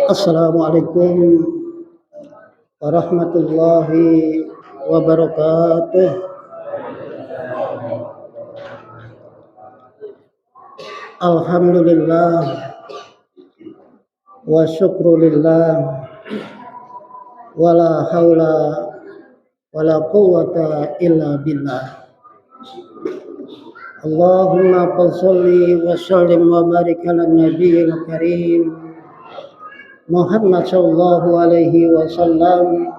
Assalamualaikum warahmatullahi wabarakatuh. Alhamdulillah wa syukrulillah wala haula wala quwwata illa billah. Allahumma shalli wa sallim wa barik ala nabiyil karim Muhammad sallallahu alaihi wasallam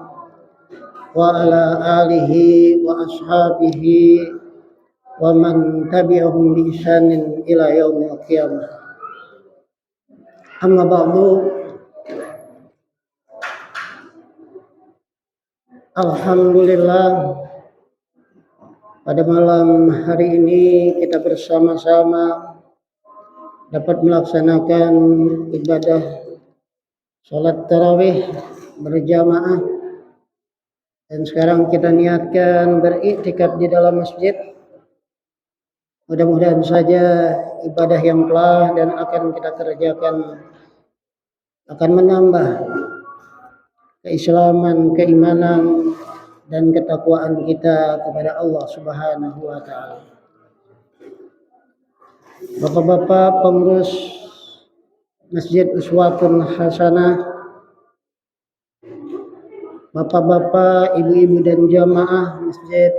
wa ala alihi wa ashabihi wa man tabi'ahum bi ihsanin ila yaumil qiyamah. Amma ba'du. Alhamdulillah, pada malam hari ini kita bersama-sama dapat melaksanakan ibadah salat tarawih berjamaah, dan sekarang kita niatkan beriktikaf di dalam masjid. Mudah-mudahan saja ibadah yang telah dan akan kita kerjakan akan menambah keislaman, keimanan, dan ketakwaan kita kepada Allah Subhanahu wa Ta'ala. Bapak-bapak pengurus Masjid Uswatun Hasanah, bapak-bapak, ibu-ibu dan jamaah Masjid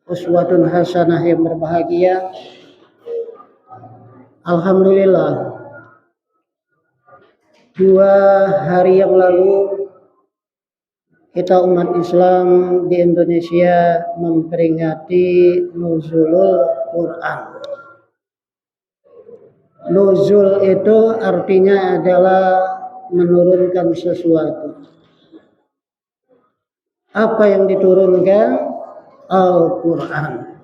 Uswatun Hasanah yang berbahagia, alhamdulillah, 2 hari yang lalu kita umat Islam di Indonesia memperingati Nuzulul Quran. Nuzul itu artinya adalah menurunkan sesuatu. Apa yang diturunkan? Al-Quran.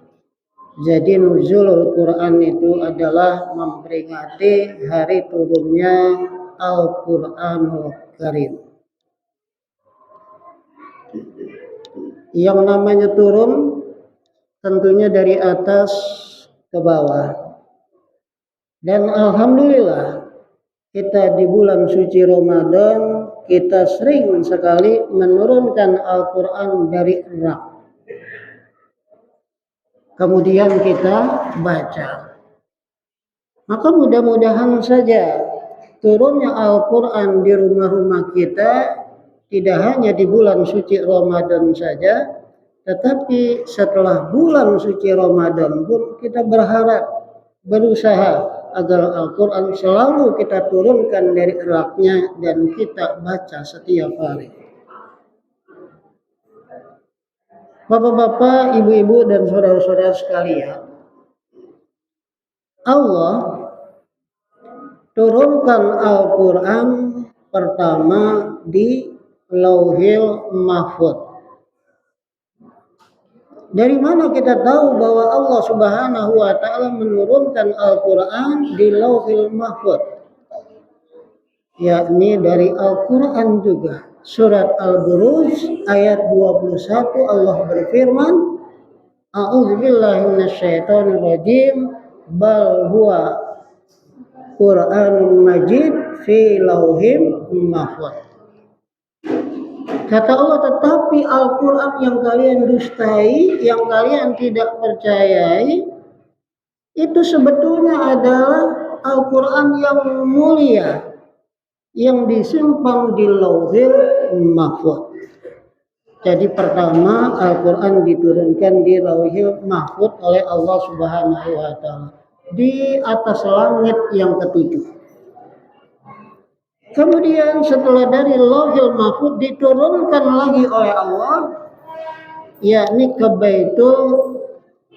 Jadi Nuzulul Quran itu adalah memperingati hari turunnya Al-Quranul Karim. Yang namanya turun tentunya dari atas ke bawah. Dan alhamdulillah kita di bulan suci Ramadan kita sering sekali menurunkan Al-Quran dari rak. Kemudian kita baca. Maka mudah-mudahan saja turunnya Al-Quran di rumah-rumah kita tidak hanya di bulan suci Ramadan saja, tetapi setelah bulan suci Ramadan pun kita berharap, berusaha agar Al-Quran selalu kita turunkan dari raknya dan kita baca setiap hari. Bapak-bapak, ibu-ibu dan saudara-saudara sekalian, Allah turunkan Al-Quran pertama di Lauhil Mahfuz. Dari mana kita tahu bahwa Allah Subhanahu wa Ta'ala menurunkan Al-Quran di Lauhil Mahfuz? Yakni dari Al-Quran juga. Surat Al-Buruj ayat 21 Allah berfirman, A'udzubillahi minasyaitonir rajim, bal huwa Qur'anun Majid fi lauhim mahfuz. Kata Allah, tetapi Al-Quran yang kalian dustai, yang kalian tidak percayai, itu sebetulnya adalah Al-Quran yang mulia, yang disimpan di Lauhil Mahfuz. Jadi pertama Al-Quran diturunkan di Lauhil Mahfuz oleh Allah Subhanahu wa Ta'ala di atas langit yang ketujuh. Kemudian setelah dari Lauhil Mahfuz diturunkan lagi oleh Allah, yakni ke Baitul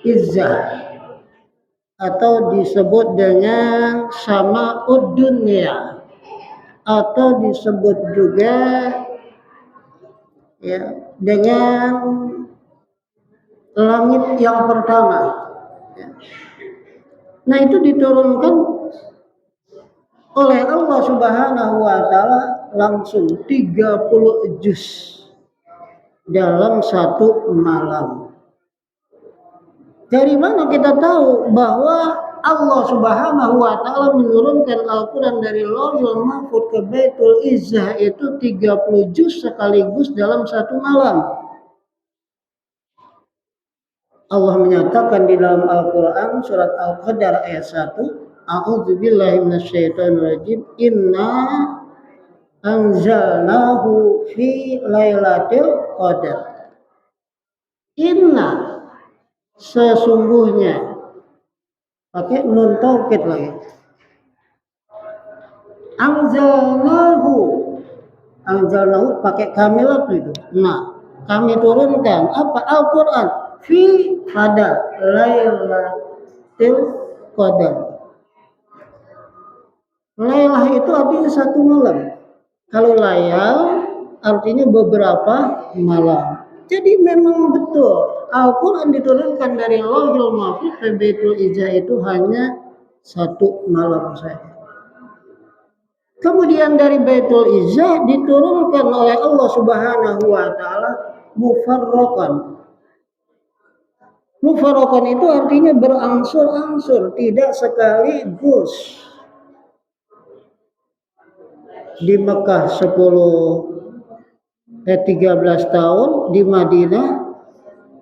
Izzah, atau disebut dengan Sama'ud Dunya, atau disebut juga dengan langit yang pertama. Nah, itu diturunkan oleh Allah Subhanahu wa Ta'ala langsung 30 juz dalam satu malam. Dari mana kita tahu bahwa Allah Subhanahu wa taala menurunkan Al-Qur'an dari Lauhul Mahfuz ke Baitul Izzah itu 30 juz sekaligus dalam satu malam. Allah menyatakan di dalam Al-Qur'an surat Al-Qadar ayat 1, A'udzubillahi minasyaitonirrajim. Inna anzalnahu fi lailatul qadar. Inna, sesungguhnya, pakai nun taukid lagi. Anzalnahu pakai kamilat itu. Nah, kami turunkan apa? Al-Qur'an fi pada lailatul qadar. Lailah itu artinya satu malam. Kalau layal artinya beberapa malam. Jadi memang betul Al-Quran diturunkan dari Lauhul Mahfuz ke Baitul Izzah itu hanya satu malam saja. Kemudian dari Baitul Izzah diturunkan oleh Allah Subhanahu wa taala mufarraqan. Mufarraqan itu artinya berangsur-angsur, tidak sekaligus. Di Mekah 13 tahun, di Madinah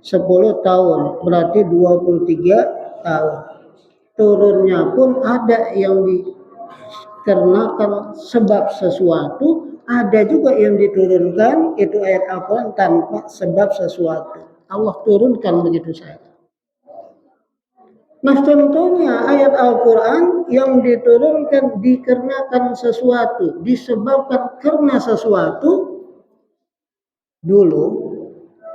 10 tahun, berarti 23 tahun. Turunnya pun ada yang dikarenakan sebab sesuatu, ada juga yang diturunkan itu ayat Al-Quran tanpa sebab sesuatu. Allah turunkan begitu saja. Nah, tentunya ayat Al-Quran yang diturunkan dikarenakan sesuatu, disebabkan karena sesuatu. Dulu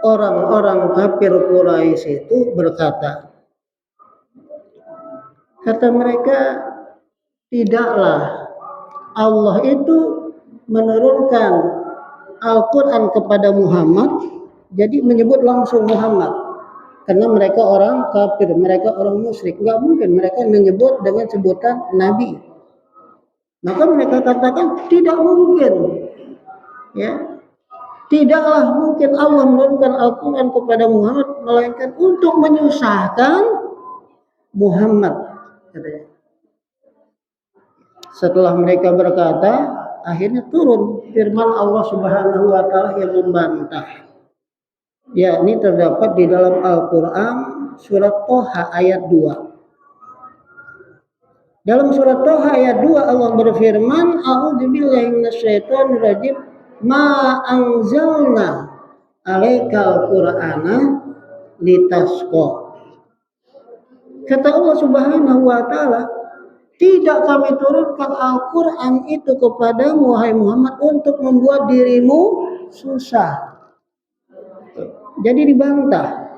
orang-orang kafir Quraisy itu berkata, kata mereka, tidaklah Allah itu menurunkan Al-Quran kepada Muhammad, jadi menyebut langsung Muhammad. Karena mereka orang kafir, mereka orang musyrik, nggak mungkin mereka menyebut dengan sebutan Nabi. Maka mereka katakan tidak mungkin, ya. Tidaklah mungkin Allah menurunkan Al-Quran kepada Muhammad melainkan untuk menyusahkan Muhammad, katanya. Setelah mereka berkata, akhirnya turun firman Allah Subhanahu wa taala yang membantah. Ya, ini terdapat di dalam Al-Quran surat Toha ayat 2. Dalam surat Toha ayat 2 Allah berfirman, A'udzubillahi minasyaitonirrajim. Ma anzalna alaikal qur'ana litasqa. Kata Allah Subhanahu wa taala, tidak kami turunkan Al-Qur'an itu kepadamu wahai Muhammad untuk membuat dirimu susah. Jadi dibantah.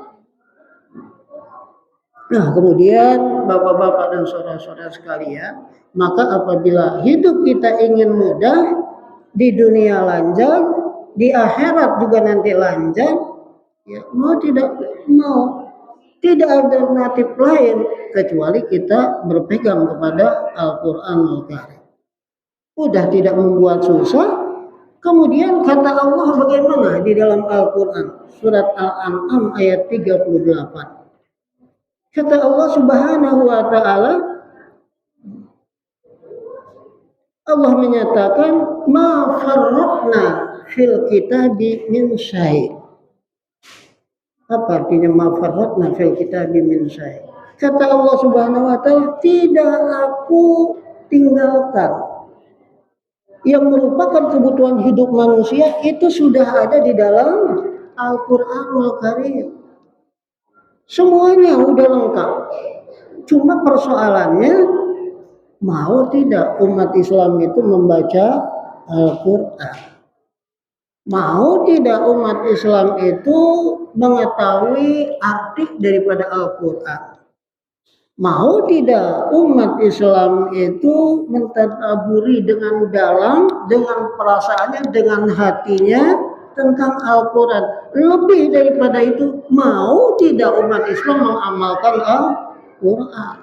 Nah, kemudian bapak-bapak dan saudara-saudara sekalian, maka apabila hidup kita ingin mudah, di dunia lancar, di akhirat juga nanti lancar, ya, mau tidak alternatif lain kecuali kita berpegang kepada Al-Quranul Karim. Udah tidak membuat susah. Kemudian kata Allah bagaimana di dalam Al-Quran surat Al-An'am ayat 38. Kata Allah Subhanahu wa taala, Allah menyatakan ma farratna fil kitabi min syai'. Apa artinya ma farratna fil kitabi min syai'? Kata Allah Subhanahu wa taala, tidak aku tinggalkan. Yang merupakan kebutuhan hidup manusia itu sudah ada di dalam Al-Qur'anul Karim. Semuanya udah lengkap. Cuma persoalannya, mau tidak umat Islam itu membaca Al-Quran? Mau tidak umat Islam itu mengetahui arti daripada Al-Quran? Mau tidak umat Islam itu mentadaburi dengan dalam, dengan perasaannya, dengan hatinya tentang Al-Quran? Lebih daripada itu, mau tidak umat Islam mengamalkan Al-Quran?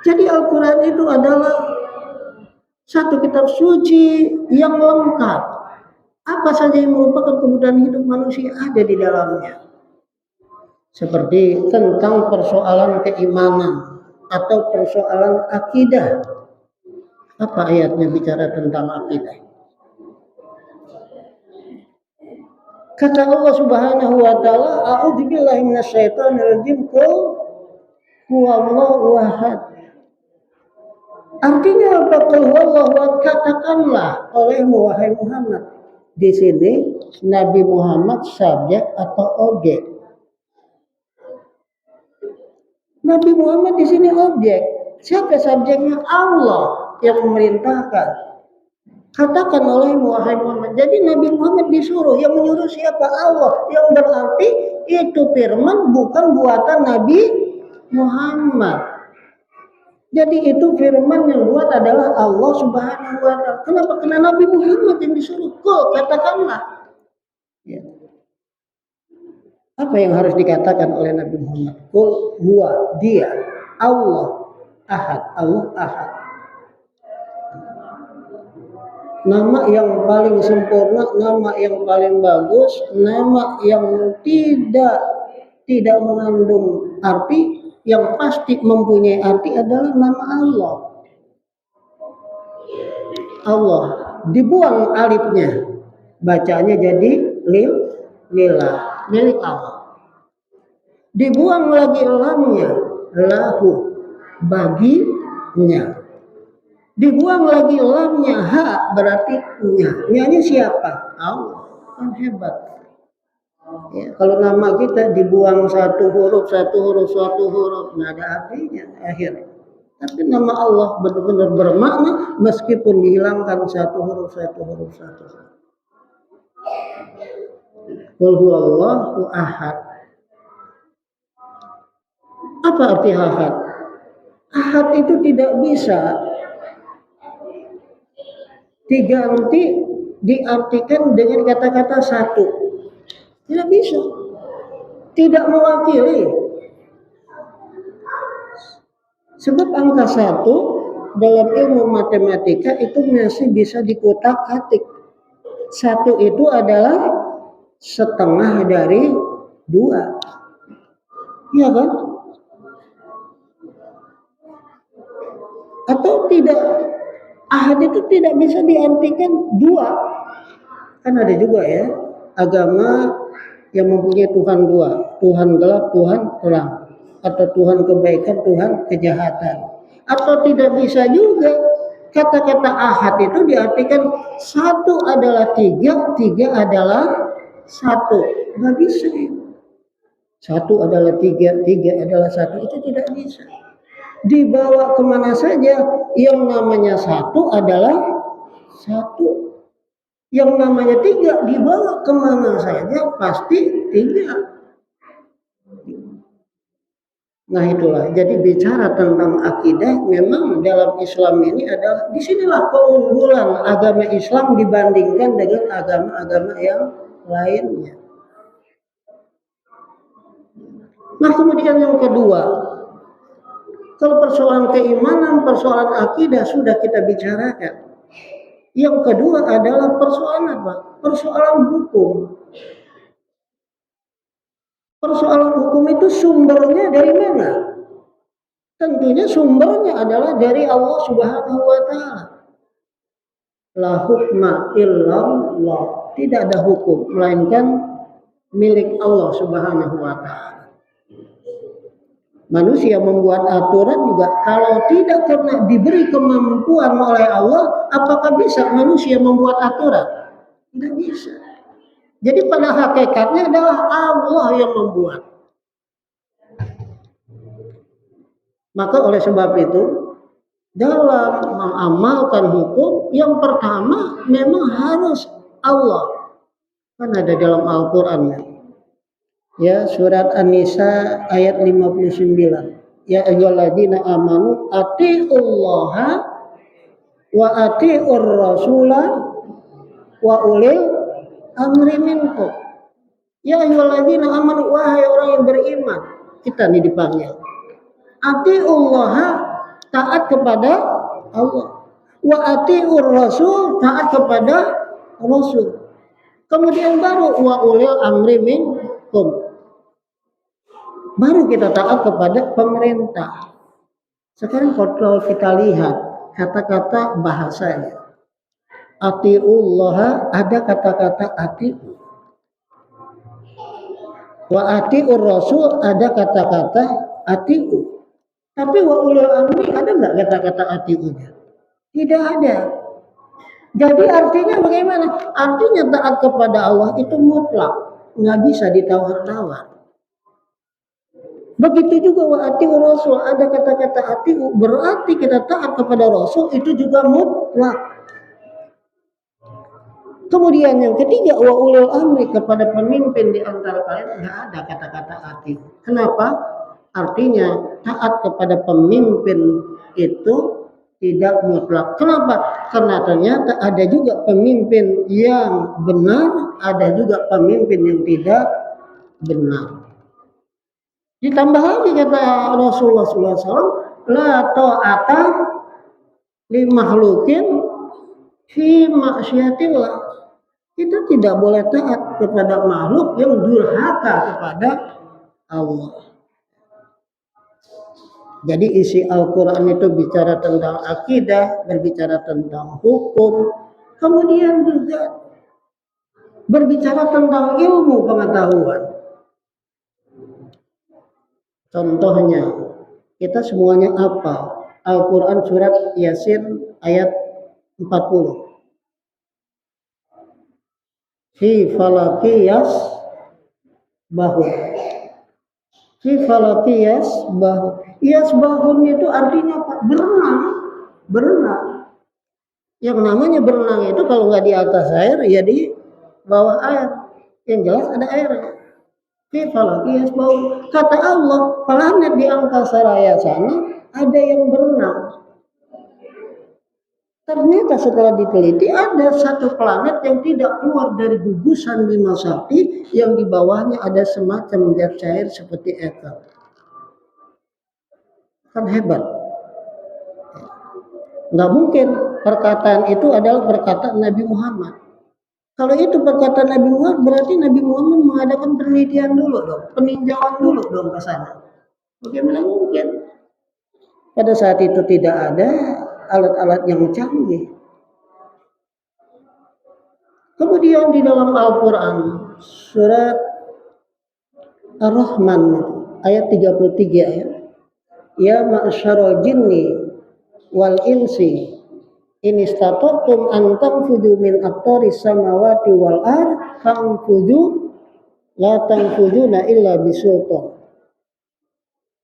Jadi Al-Quran itu adalah satu kitab suci yang lengkap. Apa saja yang merupakan kebutuhan hidup manusia ada di dalamnya. seperti tentang persoalan keimanan atau persoalan akidah. Apa ayatnya bicara tentang akidah? Kata Allah Subhanahu wa taala, a'udzubillahi minasyaitonir rajim, qul huwallahu ahad. Artinya apa? Qul huwallahu ahad, katakanlah olehmu wahai Muhammad. Di sini Nabi Muhammad subjek atau objek? Nabi Muhammad di sini objek. Siapa subjeknya? Allah yang memerintahkan. Katakan olehmu wahai Muhammad. Jadi Nabi Muhammad disuruh, yang menyuruh siapa? Allah. Yang berarti itu firman bukan buatan Nabi Muhammad. Jadi itu firman yang buat adalah Allah Subhanahu wa taala. Kenapa? Karena Nabi Muhammad yang disuruh. Kul, katakanlah. Ya. Apa yang harus dikatakan oleh Nabi Muhammad? Kul huwa, dia, Allah ahad, Allah ahad. Nama yang paling sempurna, nama yang paling bagus, nama yang tidak mengandung arti, yang pasti mempunyai arti adalah nama Allah. Allah, dibuang alifnya, bacanya jadi lillah, milik Allah. Dibuang lagi lamnya, lahu, baginya. Dibuang lagi lamnya, ha, berarti nya. Nya siapa? Allah. Kan hebat. Ya, kalau nama kita dibuang satu huruf, nggak ada artinya akhirnya. Tapi nama Allah benar-benar bermakna meskipun dihilangkan satu huruf. Qul huwallahu ahad. Apa arti ahad? Ahad itu tidak bisa diganti, diartikan dengan kata-kata satu. Tidak bisa. Tidak mewakili. Sebab angka satu dalam ilmu matematika itu masih bisa dikotak-katik. Satu itu adalah setengah dari 2. Iya kan? Atau tidak, ahad itu tidak bisa diartikan 2. Kan ada juga ya agama yang mempunyai Tuhan 2, Tuhan gelap, Tuhan terang, atau Tuhan kebaikan, Tuhan kejahatan. Atau tidak bisa juga kata-kata ahad itu diartikan satu adalah 3, 3 adalah 1. Nggak bisa. Satu adalah 3, 3 adalah 1, itu tidak bisa. Dibawa kemana saja, yang namanya 1 adalah 1. Yang namanya 3 dibawa kemana saja pasti 3. Nah itulah, jadi bicara tentang akidah memang dalam Islam ini adalah, disinilah keunggulan agama Islam dibandingkan dengan agama-agama yang lainnya. Nah kemudian yang kedua, kalau persoalan keimanan, persoalan akidah sudah kita bicarakan. Yang kedua adalah persoalan apa? Persoalan hukum. Persoalan hukum itu sumbernya dari mana? Tentunya sumbernya adalah dari Allah Subhanahu wa taala. La hukma illallah. Tidak ada hukum melainkan milik Allah Subhanahu wa taala. Manusia membuat aturan juga kalau tidak karena diberi kemampuan oleh Allah, apakah bisa manusia membuat aturan? Tidak bisa. Jadi pada hakikatnya adalah Allah yang membuat. Maka oleh sebab itu, dalam mengamalkan hukum, yang pertama memang harus Allah. Kan ada dalam Al-Quran. Ya, surat An-Nisa ayat 59. Ya ayyuhalladzina amanu atiiullaha wa atiiur rasula wa ulil amri minkum. Ya ayyuhalladzina amanu, wahai orang yang beriman. Kita nih dipanggil. Atiiullaha, taat kepada Allah. Wa atiiur rasul, taat kepada Rasul. Kemudian baru wa ulil amri minkum. baru kita taat kepada pemerintah. Sekarang kalau kita lihat kata-kata bahasanya, atiullah, ada kata-kata ati'u. Wa ati'ur rasul, ada kata-kata ati'u. Tapi wa ulil amri ada nggak kata-kata ati'unya? Tidak ada. Jadi artinya bagaimana? Artinya taat kepada Allah itu mutlak, nggak bisa ditawar-tawar. Begitu juga wa ati'ur rasul, ada kata-kata ati'u, berarti kita taat kepada rasul itu juga mutlak. Kemudian yang ketiga, wa ulil amri, kepada pemimpin di antara kalian nggak ada kata-kata ati'u. Kenapa? Artinya taat kepada pemimpin itu tidak mutlak. Kenapa? Karena ternyata ada juga pemimpin yang benar, ada juga pemimpin yang tidak benar. Ditambah lagi kata Rasulullah SAW, la ta'ata li makhlukin fi maksiatillah. Kita tidak boleh taat kepada makhluk yang durhaka kepada Allah. Jadi isi Al-Quran itu bicara tentang akidah, berbicara tentang hukum, kemudian juga berbicara tentang ilmu pengetahuan. Contohnya, kita semuanya hafal Al-Quran surat Yasin ayat 40. Fi falaki yasbahun. Fi falaki yasbahun. Yasbahun itu artinya apa? Berenang. Berenang. Yang namanya berenang itu kalau nggak di atas air, ya di bawah air. Yang jelas ada airnya. Fi falaki yasbahun. Kata Allah, planet di angkasa raya sana ada yang berenang. Ternyata setelah diteliti ada satu planet yang tidak keluar dari gugusan Bima Sakti, yang di bawahnya ada semacam zat cair seperti ether. Kan hebat. Nggak mungkin perkataan itu adalah perkataan Nabi Muhammad. Kalau itu perkataan Nabi Muhammad, berarti Nabi Muhammad mengadakan penelitian dulu dong, peninjauan dulu dong ke sana. Bagaimana mungkin? Pada saat itu tidak ada alat-alat yang canggih. Kemudian di dalam Al-Quran surat Ar-Rahman ayat 33 ya. Ya ma'syarul jinni wal insi in istata'tum an tanfudhu min aqtaris samawati wal ard fanfudhu la tanfudhuna illa bisultan.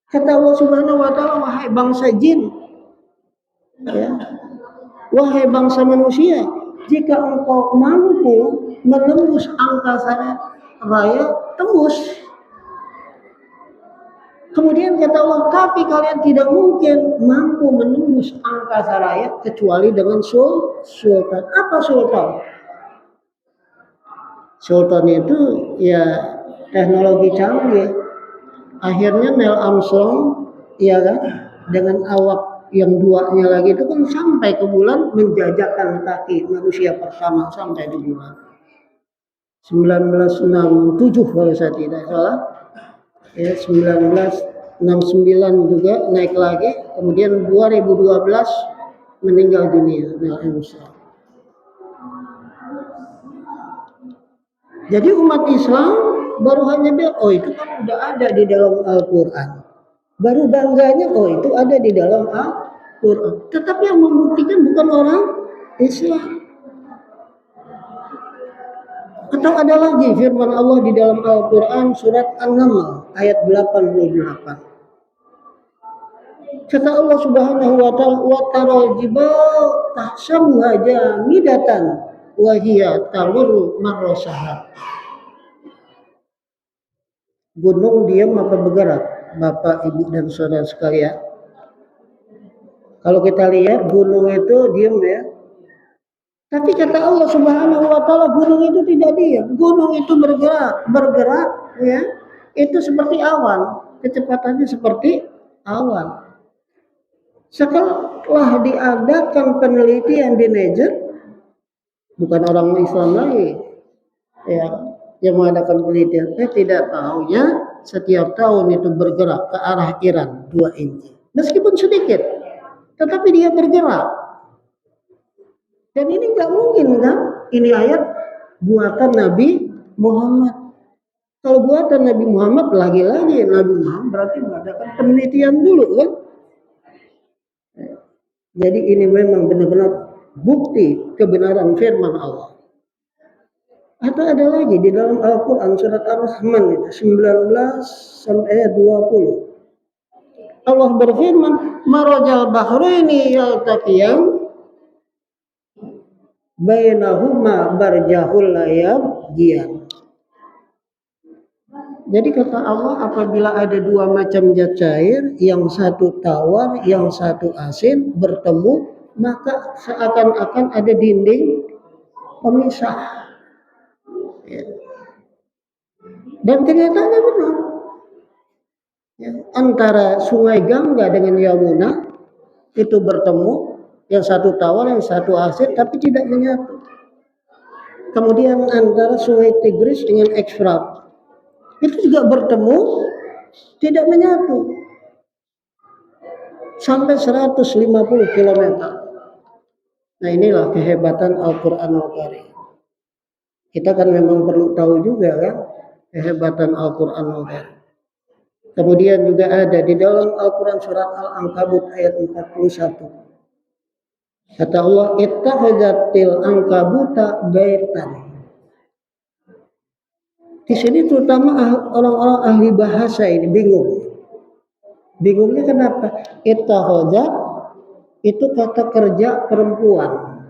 Kata Allah Subhanahu wa taala, wahai bangsa jin, ya, wahai bangsa manusia, jika engkau mampu menembus angkasa raya, tembus. Kemudian kata Allah, tapi kalian tidak mungkin mampu menembus angkasa raya kecuali dengan sultan. Apa sultan? Sultan itu ya teknologi canggih. Akhirnya Neil Armstrong, ya kan, dengan awak yang duanya lagi itu kan sampai ke bulan, menjajakan kaki manusia pertama sampai di bulan. 1967 kalau saya tidak salah. Ya, 1969 juga naik lagi, kemudian 2012 meninggal dunia Neil Armstrong. Jadi umat Islam baru hanya bilang, oh itu kan udah ada di dalam Al-Quran. Baru bangganya, oh itu ada di dalam Al-Quran. Tetapi yang membuktikan bukan orang Islam. Atau ada lagi firman Allah di dalam Al-Quran surat An-Naml ayat 88. Kata Allah Subhanahu wa ta'ala, wa taral jibal tahsabuha jamidatan wa hiya tamurru marra sahab. Gunung diam apa bergerak, Bapak, Ibu, dan saudara sekalian? Kalau kita lihat gunung itu diam ya. Tapi kata Allah Subhanahu wa ta'ala, gunung itu tidak diam. Gunung itu bergerak ya. Itu seperti awan, kecepatannya seperti awan. Setelah diadakan penelitian di Nature, bukan orang Islam lagi ya yang mengadakan penelitian, tidak tahunya setiap tahun itu bergerak ke arah Iran 2 inci. Meskipun sedikit, tetapi dia bergerak. Dan ini nggak mungkin kan? Ini ayat buatan Nabi Muhammad. Kalau buatan Nabi Muhammad, lagi-lagi Nabi Muhammad berarti mengadakan penelitian dulu kan? Jadi ini memang benar-benar bukti kebenaran firman Allah. Atau ada lagi di dalam Al-Quran surat Ar-Rahman itu 19 sampai ayat 20. Allah berfirman, marajal bahraini yaltaqiyan bainahuma barjahul layabgiyan. Jadi kata Allah, apabila ada dua macam zat cair, yang satu tawar, yang satu asin, bertemu, maka seakan-akan ada dinding pemisah. Ya. Dan kenyataannya benar. Ya. Antara sungai Gangga dengan Yamuna itu bertemu, yang satu tawar, yang satu asin, tapi tidak menyatu. Kemudian antara sungai Tigris dengan Ekfrat itu juga bertemu, tidak menyatu. Sampai 150 km. Nah inilah kehebatan Al-Quranul Karim. Kita kan memang perlu tahu juga kan kehebatan Al-Quranul Karim. Kemudian juga ada di dalam Al-Quran surat Al-Ankabut ayat 41. Kata Allah, ittakhadzatil ankabuta baitan. Di sini terutama orang-orang ahli bahasa ini bingung. Bingungnya kenapa? Ittakhadzat itu kata kerja perempuan.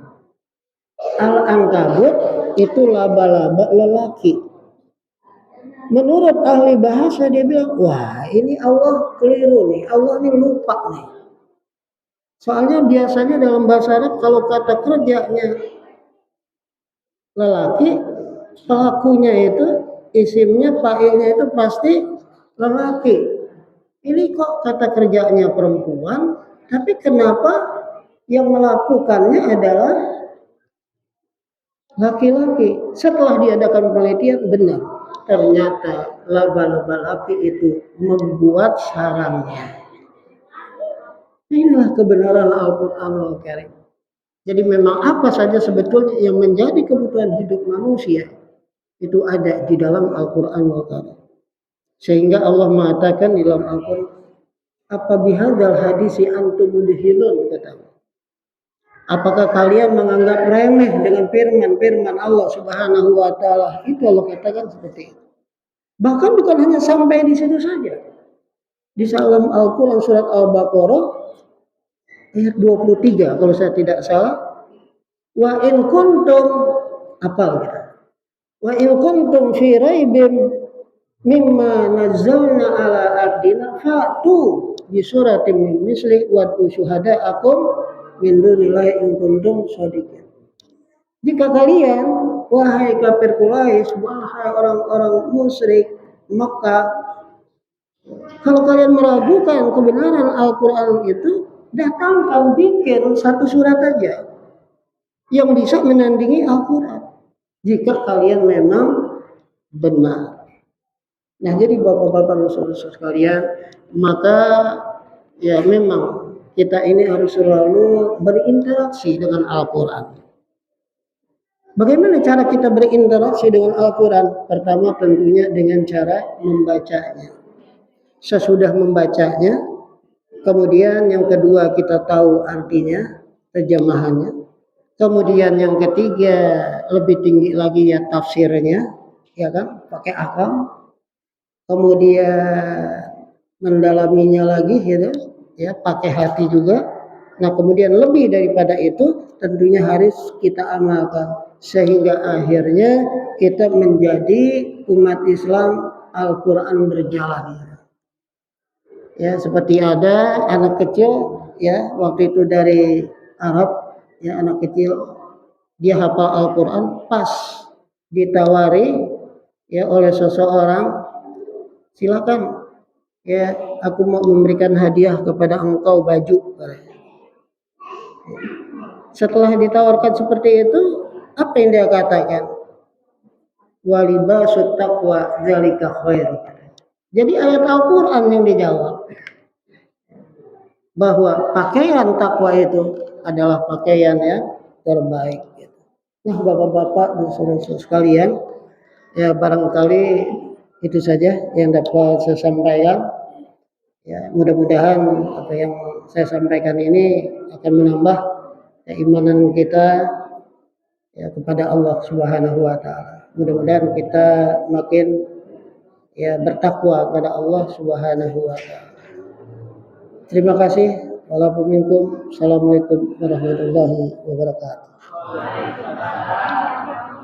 Al-ankabut itu laba-laba lelaki. Menurut ahli bahasa dia bilang, wah ini Allah keliru nih, Allah ini lupa nih. Soalnya biasanya dalam bahasa Arab kalau kata kerjanya lelaki, pelakunya itu isimnya, fa'ilnya itu pasti lelaki. Ini kok kata kerjanya perempuan, tapi kenapa yang melakukannya adalah laki-laki? Setelah diadakan penelitian, benar. Ternyata laba-laba laki itu membuat sarangnya. Inilah kebenaran Al-Quranul Karim. Jadi memang apa saja sebetulnya yang menjadi kebutuhan hidup manusia itu ada di dalam Al-Quranul Karim. Sehingga Allah mengatakan di dalam Al-Quran, apa bihadzal hadisi antum mudhilun, kata Allah. Apakah kalian menganggap remeh dengan firman Allah Subhanahu wa taala? Itu Allah katakan seperti itu. Bahkan bukan hanya sampai di situ saja. Di dalam Al-Qur'an surat Al-Baqarah ayat 23 kalau saya tidak salah, wa in kuntum apal kita. Wa in kuntum fi raibin mimma nazzalna ala abdina fa'tu bi suratin min misli wa syuhada'akum min dunillahi in kuntum shadiqin. Jika kalian wahai kafir Quraisy, wahai orang-orang musyrik Makkah, kalau kalian meragukan kebenaran Al-Qur'an itu, datangkan bikin satu surat aja yang bisa menandingi Al-Qur'an. Jika kalian memang benar. Nah, jadi bapak-bapak dan saudara sekalian, maka ya memang kita ini harus selalu berinteraksi dengan Al-Quran. Bagaimana cara kita berinteraksi dengan Al-Quran? Pertama tentunya dengan cara membacanya. Sesudah membacanya, kemudian yang kedua kita tahu artinya, terjemahannya. Kemudian yang ketiga lebih tinggi lagi ya tafsirnya, ya kan, pakai akal. Kemudian mendalaminya lagi gitu. Ya, pakai hati juga. Nah, kemudian lebih daripada itu tentunya harus kita amalkan sehingga akhirnya kita menjadi umat Islam Al-Quran berjalan. Ya, seperti ada anak kecil ya, waktu itu dari Arab ya, anak kecil dia hafal Al-Quran, pas ditawari ya oleh seseorang, silakan ya, aku mau memberikan hadiah kepada engkau baju. Setelah ditawarkan seperti itu, apa yang dia katakan? Walibasut taqwa dzalika khair. Jadi ayat Al-Quran yang dijawab bahwa pakaian takwa itu adalah pakaian yang terbaik. Nah, bapak-bapak dan saudara sekalian, ya barangkali itu saja yang dapat saya sampaikan. Ya, mudah-mudahan apa yang saya sampaikan ini akan menambah keimanan kita ya kepada Allah Subhanahu wa taala. Mudah-mudahan kita makin ya bertakwa kepada Allah Subhanahu wa taala. Terima kasih. Assalamualaikum warahmatullahi wabarakatuh.